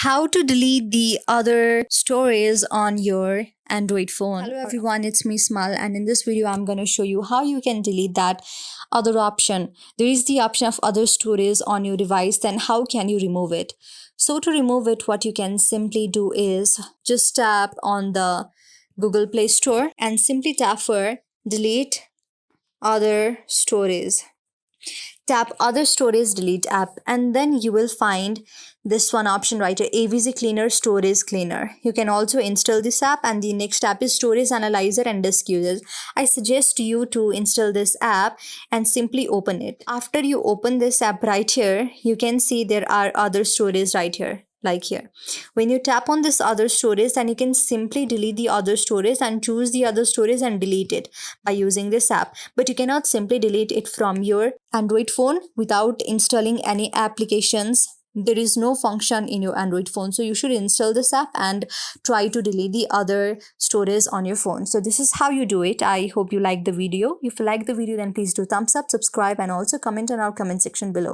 How to delete the other stories on your Android phone. Hello everyone, it's me Smal, and in this video I'm going to show you how you can delete that other option. There is the option of other stories on your device, then how can you remove it? So to remove it, what you can simply do is just tap on the Google Play Store and simply tap for delete other stories. Tap other storage delete app, and then you will find this one option right here, AVG Cleaner Storage Cleaner. You can also install this app, and the next app is Storage Analyzer and Disk Users. I suggest you to install this app and simply open it. After you open this app right here, you can see there are other stories right here, like here. When you tap on this other storage, then you can simply delete the other storage and choose the other storage and delete it by using this app. But you cannot simply delete it from your Android phone without installing any applications. There is no function in your Android phone, so you should install this app and try to delete the other storage on your phone. So this is how you do it. I hope you like the video. If you like the video, then please do thumbs up, subscribe, and also comment on our comment section below.